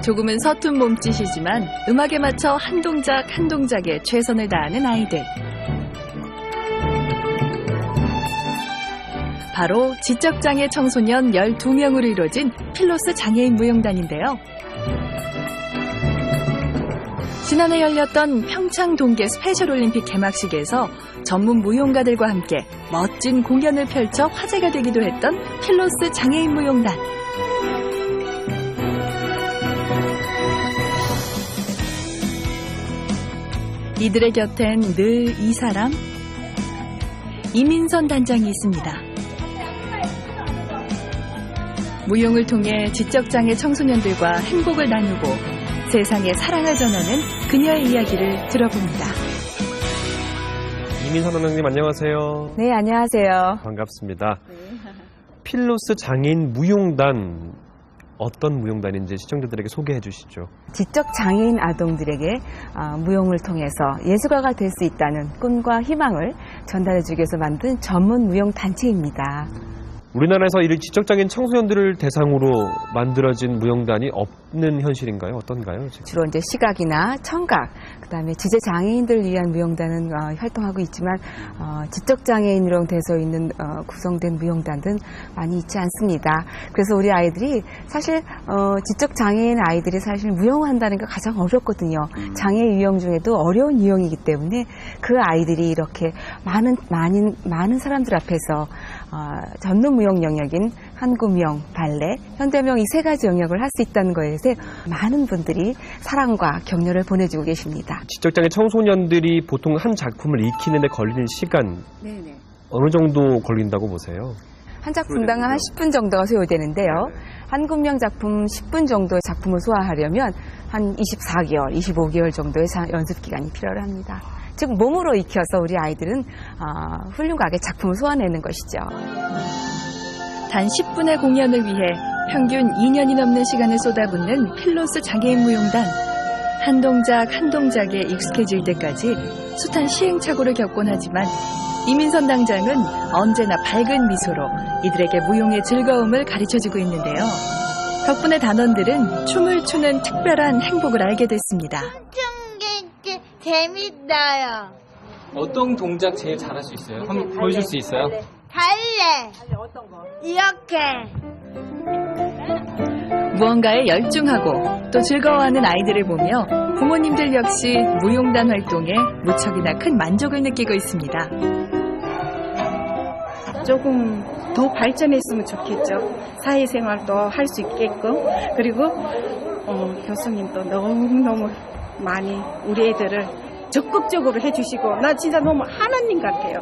조금은 서툰 몸짓이지만 음악에 맞춰 한 동작 한 동작에 최선을 다하는 아이들. 바로 지적장애 청소년 12명으로 이루어진 필로스 장애인 무용단인데요. 지난해 열렸던 평창 동계 스페셜올림픽 개막식에서 전문 무용가들과 함께 멋진 공연을 펼쳐 화제가 되기도 했던 필로스 장애인 무용단. 이들의 곁엔 늘 이 사람, 이민선 단장이 있습니다. 무용을 통해 지적장애 청소년들과 행복을 나누고 세상에 사랑을 전하는 그녀의 이야기를 들어봅니다. 이민선 단장님 안녕하세요. 네, 안녕하세요. 반갑습니다. 필로스 장애인 무용단, 어떤 무용단인지 시청자들에게 소개해 주시죠. 지적장애인 아동들에게 무용을 통해서 예술가가 될 수 있다는 꿈과 희망을 전달해주기 위해서 만든 전문 무용단체입니다. 우리나라에서 이 지적장애인 청소년들을 대상으로 만들어진 무용단이 없는 현실인가요? 어떤가요? 지금? 주로 이제 시각이나 청각, 그다음에 지적 장애인들을 위한 무용단은 활동하고 있지만 지적장애인으로 돼서 있는 구성된 무용단은 많이 있지 않습니다. 그래서 우리 아이들이 사실 지적장애인 아이들이 사실 무용한다는 게 가장 어렵거든요. 장애 유형 중에도 어려운 유형이기 때문에 그 아이들이 이렇게 많은 사람들 앞에서 전문 무용 영역인 한국무용, 발레, 현대무용 이 세 가지 영역을 할 수 있다는 것에 많은 분들이 사랑과 격려를 보내주고 계십니다. 지적장애 청소년들이 보통 한 작품을 익히는 데 걸리는 시간 어느 정도 걸린다고 보세요? 한 작품당 한 10분 정도가 소요되는데요. 한국무용 작품 10분 정도의 작품을 소화하려면 한 24개월, 25개월 정도의 연습 기간이 필요합니다. 즉 몸으로 익혀서 우리 아이들은 훌륭하게 작품을 소화내는 것이죠. 단 10분의 공연을 위해 평균 2년이 넘는 시간을 쏟아붓는 필로스 장애인 무용단. 한 동작 한 동작에 익숙해질 때까지 숱한 시행착오를 겪곤 하지만 이민선 당장은 언제나 밝은 미소로 이들에게 무용의 즐거움을 가르쳐주고 있는데요. 덕분에 단원들은 춤을 추는 특별한 행복을 알게 됐습니다. 재밌어요. 어떤 동작 제일 잘할 수 있어요? 한번 보여줄 수 있어요? 발레. 어떤 거? 이렇게. 무언가에 열중하고 또 즐거워하는 아이들을 보며 부모님들 역시 무용단 활동에 무척이나 큰 만족을 느끼고 있습니다. 조금 더 발전했으면 좋겠죠. 사회생활도 할 수 있게끔. 그리고 교수님도 너무너무 많이 우리 애들을 적극적으로 해주시고 나 진짜 너무 하나님 같아요.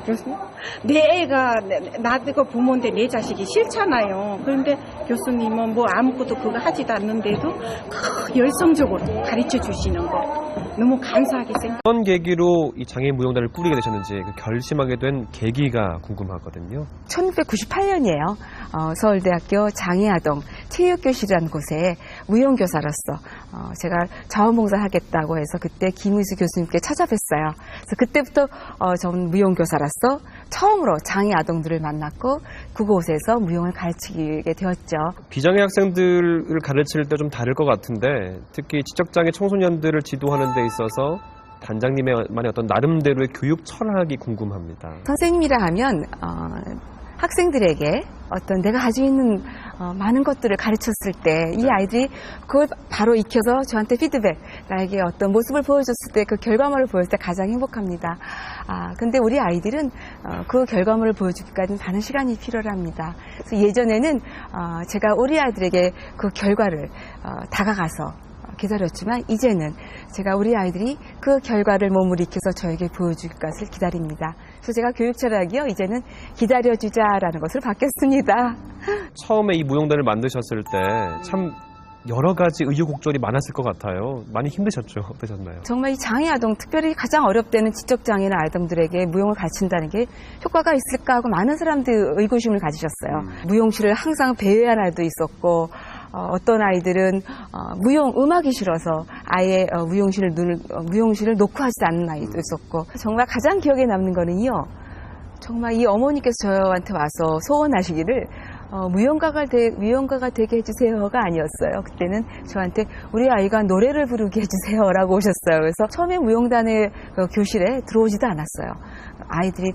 교수님, 내 애가 나도 부모인데 내 자식이 싫잖아요. 그런데 교수님은 뭐 아무것도 그거 하지도 않는데도 열성적으로 가르쳐 주시는 거 너무 감사하게 생각합니다. 어떤 계기로 이 장애인 무용단을 꾸리게 되셨는지 결심하게 된 계기가 궁금하거든요. 1998년이에요. 서울대학교 장애아동 체육교실이라는 곳에 무용교사로서 제가 자원봉사를 하겠다고 해서 그때 김의수 교수님께 찾아뵀어요. 그래서 그때부터 전 무용교사로서 처음으로 장애아동들을 만났고 그곳에서 무용을 가르치게 되었죠. 비장애 학생들을 가르칠 때 좀 다를 것 같은데 특히 지적장애 청소년들을 지도하는 데 있어서 단장님만의 어떤 나름대로의 교육 철학이 궁금합니다. 선생님이라 하면 학생들에게 어떤 내가 가지고 있는 많은 것들을 가르쳤을 때 이 아이들이 그걸 바로 익혀서 저한테 피드백, 나에게 어떤 모습을 보여줬을 때 그 결과물을 보였을 때 가장 행복합니다. 근데 우리 아이들은 그 결과물을 보여주기까지는 많은 시간이 필요합니다. 그래서 예전에는 제가 우리 아이들에게 그 결과를 다가가서 기다렸지만 이제는 제가 우리 아이들이 그 결과를 몸으로 익혀서 저에게 보여줄 것을 기다립니다. 그래서 제가 교육 철학이요, 이제는 기다려주자라는 것을 바뀌었습니다. 처음에 이 무용단을 만드셨을 때 참 여러 가지 의욕곡절이 많았을 것 같아요. 많이 힘드셨죠? 어떠셨나요? 정말 이 장애아동, 특별히 가장 어렵다는 지적장애인 아동들에게 무용을 가르친다는 게 효과가 있을까 하고 많은 사람들이 의구심을 가지셨어요. 무용실을 항상 배회한 아이도 있었고 어떤 아이들은 음악이 싫어서 아예 무용실을 놓고 하지 않는 아이도 있었고 정말 가장 기억에 남는 거는요. 정말 이 어머니께서 저한테 와서 소원하시기를 무용가가 되게 해주세요가 아니었어요. 그때는 저한테 우리 아이가 노래를 부르게 해주세요라고 오셨어요. 그래서 처음에 무용단의 교실에 들어오지도 않았어요.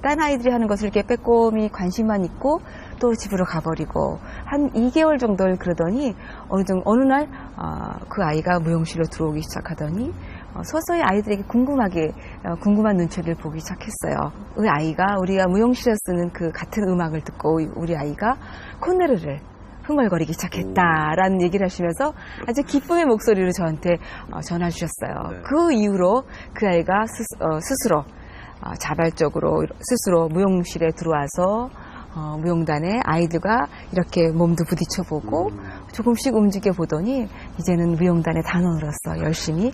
딴 아이들이 하는 것을 이렇게 빼꼼히 관심만 있고 또 집으로 가버리고 한 2개월 정도를 그러더니 어느 날 그 아이가 무용실로 들어오기 시작하더니 서서히 아이들에게 궁금한 눈초리를 보기 시작했어요. 우리가 무용실에서 쓰는 그 같은 음악을 듣고 우리 아이가 콧노래를 흥얼거리기 시작했다라는 얘기를 하시면서 아주 기쁨의 목소리로 저한테 전화 주셨어요. 네. 그 이후로 그 아이가 스스로 자발적으로 스스로 무용실에 들어와서 무용단에 아이들과 이렇게 몸도 부딪혀보고 조금씩 움직여보더니 이제는 무용단의 단원으로서 열심히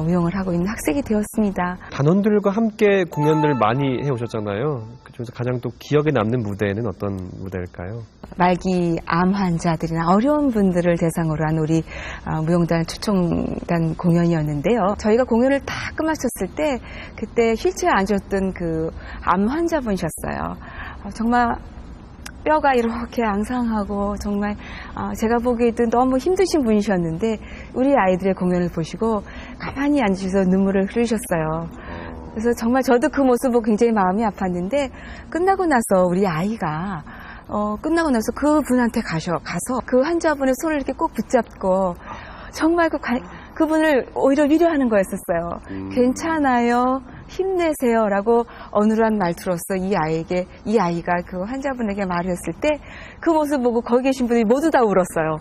무용을 하고 있는 학생이 되었습니다. 단원들과 함께 공연을 많이 해오셨잖아요. 그중에서 가장 또 기억에 남는 무대는 어떤 무대일까요? 말기 암 환자들이나 어려운 분들을 대상으로 한 우리 무용단 초청단 공연이었는데요. 저희가 공연을 다 끝마쳤을 때 그때 휠체어에 앉았던 그 암 환자분이셨어요. 정말 뼈가 이렇게 앙상하고 정말 제가 보기에도 너무 힘드신 분이셨는데 우리 아이들의 공연을 보시고 가만히 앉으셔서 눈물을 흘리셨어요. 그래서 정말 저도 그 모습 보고 굉장히 마음이 아팠는데 끝나고 나서 우리 아이가 끝나고 나서 그분한테 가서 그 환자분의 손을 이렇게 꼭 붙잡고 정말 그분을 오히려 위로하는 거였었어요. 괜찮아요. 힘내세요라고 어눌한 말투로서 이 아이가 그 환자분에게 말을 했을 때 그 모습 보고 거기 계신 분들이 모두 다 울었어요.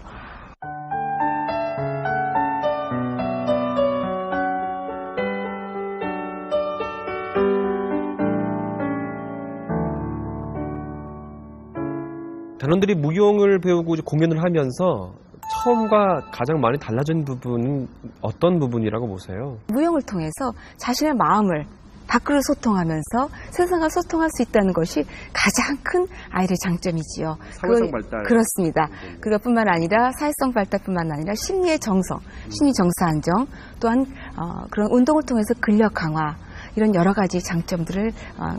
단원들이 무용을 배우고 이제 공연을 하면서 처음과 가장 많이 달라진 부분은 어떤 부분이라고 보세요? 무용을 통해서 자신의 마음을 밖으로 소통하면서 세상과 소통할 수 있다는 것이 가장 큰 아이의 장점이지요. 사회성 발달. 그렇습니다. 그것뿐만 아니라 사회성 발달뿐만 아니라 심리의 정서, 심리 정서 안정, 또한 그런 운동을 통해서 근력 강화 이런 여러 가지 장점들을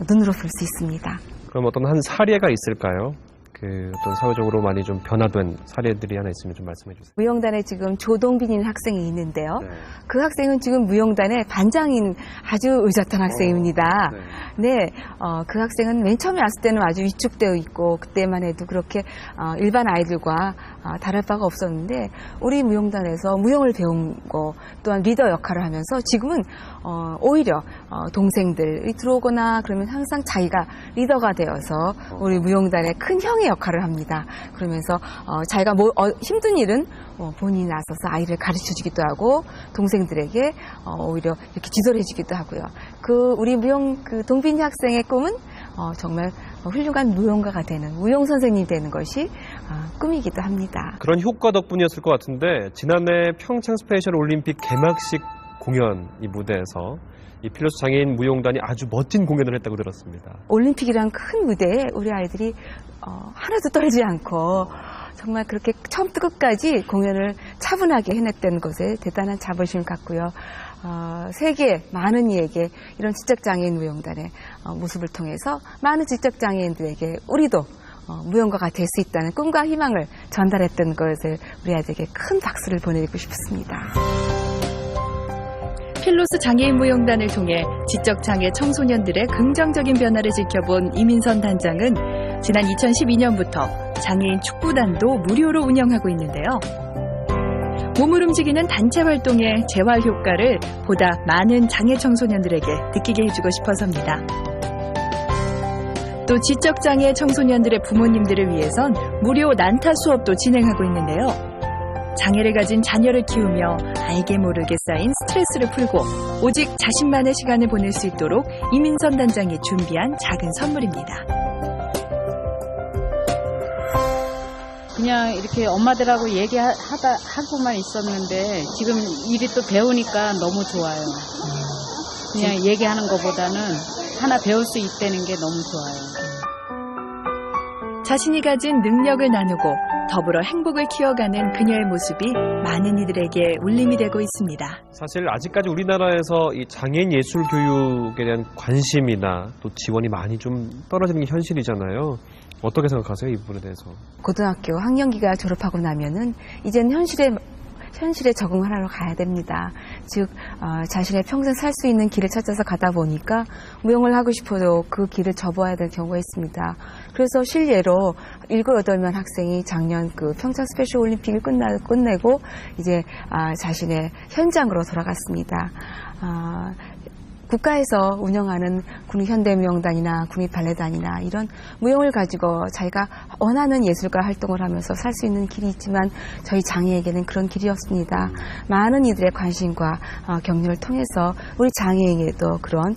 눈으로 볼 수 있습니다. 그럼 어떤 한 사례가 있을까요? 어떤 사회적으로 많이 좀 변화된 사례들이 하나 있으면 좀 말씀해 주세요. 무용단에 지금 조동빈이라는 학생이 있는데요. 네. 그 학생은 지금 무용단의 반장인 아주 의젓한 학생입니다. 네, 그 학생은 맨 처음에 왔을 때는 아주 위축되어 있고 그때만 해도 그렇게 일반 아이들과 다를 바가 없었는데 우리 무용단에서 무용을 배우고 또한 리더 역할을 하면서 지금은 오히려 동생들이 들어오거나 그러면 항상 자기가 리더가 되어서 우리 무용단의 큰 형의 역할을 합니다. 그러면서 자기가 힘든 일은 본인이 나서서 아이를 가르쳐주기도 하고 동생들에게 오히려 이렇게 지도를 해주기도 하고요. 우리 동빈이 학생의 꿈은 정말 훌륭한 무용가가 되는 무용 선생님이 되는 것이 꿈이기도 합니다. 그런 효과 덕분이었을 것 같은데 지난해 평창 스페셜 올림픽 개막식 공연 이 무대에서 이 필로스 장애인 무용단이 아주 멋진 공연을 했다고 들었습니다. 올림픽이란 큰 무대에 우리 아이들이 하나도 떨지 않고 정말 그렇게 처음부터 끝까지 공연을 차분하게 해냈다는 것에 대단한 자부심을 갖고요. 세계 많은 이에게 이런 지적장애인 무용단의 모습을 통해서 많은 지적장애인들에게 우리도 무용가가 될 수 있다는 꿈과 희망을 전달했던 것을 우리 아이들에게 큰 박수를 보내고 싶습니다. 필로스 장애인 무용단을 통해 지적장애 청소년들의 긍정적인 변화를 지켜본 이민선 단장은 지난 2012년부터 장애인 축구단도 무료로 운영하고 있는데요. 몸을 움직이는 단체 활동의 재활 효과를 보다 많은 장애 청소년들에게 느끼게 해주고 싶어서입니다. 또 지적장애 청소년들의 부모님들을 위해선 무료 난타 수업도 진행하고 있는데요. 장애를 가진 자녀를 키우며 알게 모르게 쌓인 스트레스를 풀고 오직 자신만의 시간을 보낼 수 있도록 이민선 단장이 준비한 작은 선물입니다. 그냥 이렇게 엄마들하고 얘기하고만 있었는데 지금 일이 또 배우니까 너무 좋아요. 그냥 얘기하는 것보다는 하나 배울 수 있다는 게 너무 좋아요. 자신이 가진 능력을 나누고 더불어 행복을 키워가는 그녀의 모습이 많은 이들에게 울림이 되고 있습니다. 사실 아직까지 우리나라에서 이 장애인 예술 교육에 대한 관심이나 또 지원이 많이 좀 떨어지는 게 현실이잖아요. 어떻게 생각하세요? 이 부분에 대해서? 고등학교 학년기가 졸업하고 나면은 이제는 현실에 적응하러 가야 됩니다. 즉 자신의 평생 살 수 있는 길을 찾아서 가다 보니까 무용을 하고 싶어도 그 길을 접어야 될 경우가 있습니다. 그래서 실례로 7, 8명 학생이 작년 그 평창 스페셜 올림픽을 끝내고 이제 자신의 현장으로 돌아갔습니다. 국가에서 운영하는 국립현대무용단이나 국립발레단이나 이런 무용을 가지고 자기가 원하는 예술가 활동을 하면서 살 수 있는 길이 있지만 저희 장애에게는 그런 길이 없습니다. 많은 이들의 관심과 격려를 통해서 우리 장애에게도 그런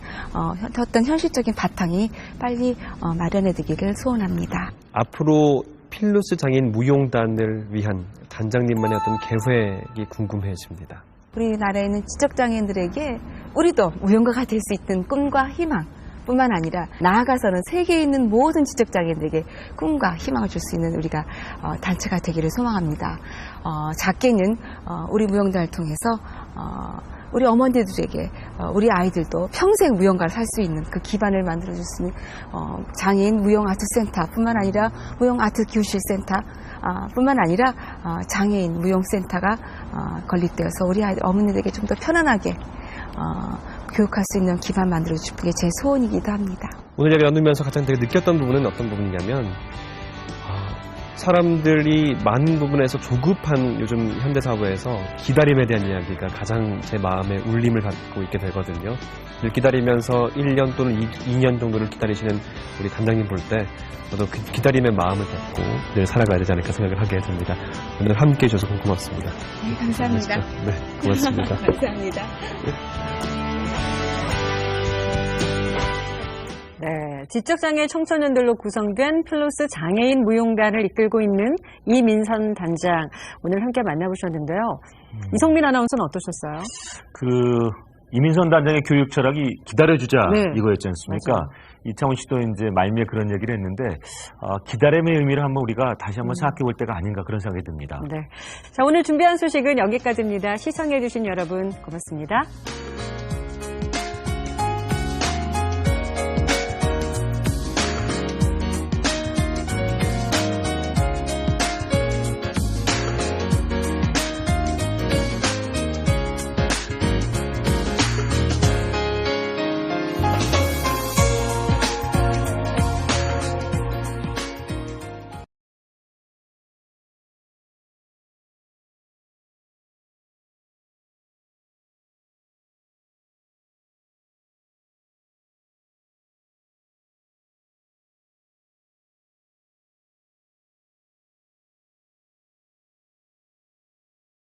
어떤 현실적인 바탕이 빨리 마련해지기를 소원합니다. 앞으로 필로스 장애인 무용단을 위한 단장님만의 어떤 계획이 궁금해집니다. 우리나라에는 지적장애인들에게 우리도 무용가가 될 수 있는 꿈과 희망 뿐만 아니라 나아가서는 세계에 있는 모든 지적장애인들에게 꿈과 희망을 줄 수 있는 우리가 단체가 되기를 소망합니다. 작게는 우리 무용단을 통해서 우리 어머니들에게 우리 아이들도 평생 무용가를 살 수 있는 그 기반을 만들어줄 수 있는 장애인 무용 아트 센터 뿐만 아니라 무용 아트 교실 센터 뿐만 아니라 장애인 무용 센터가 건립되어서 우리 아이들 어머니들에게 좀 더 편안하게 교육할 수 있는 기반 만들어주는 게 제 소원이기도 합니다. 오늘 이야기 나누면서 가장 되게 느꼈던 부분은 어떤 부분이냐면 사람들이 많은 부분에서 조급한 요즘 현대사회에서 기다림에 대한 이야기가 가장 제 마음에 울림을 갖고 있게 되거든요. 늘 기다리면서 1년 또는 2년 정도를 기다리시는 우리 단장님 볼 때 저도 그 기다림의 마음을 갖고 늘 살아가야 되지 않을까 생각을 하게 됩니다. 오늘 함께해 주셔서 고맙습니다. 네, 감사합니다. 네, 고맙습니다. 감사합니다. 네, 지적장애 청소년들로 구성된 필로스 장애인 무용단을 이끌고 있는 이민선 단장, 오늘 함께 만나보셨는데요. 이성민 아나운서는 어떠셨어요? 이민선 단장의 교육 철학이 기다려주자 네. 이거였지 않습니까? 맞아요. 이창훈 씨도 이제 말미에 그런 얘기를 했는데 기다림의 의미를 한번 우리가 다시 한번 생각해 볼 때가 아닌가 그런 생각이 듭니다. 네. 자, 오늘 준비한 소식은 여기까지입니다. 시청해주신 여러분 고맙습니다.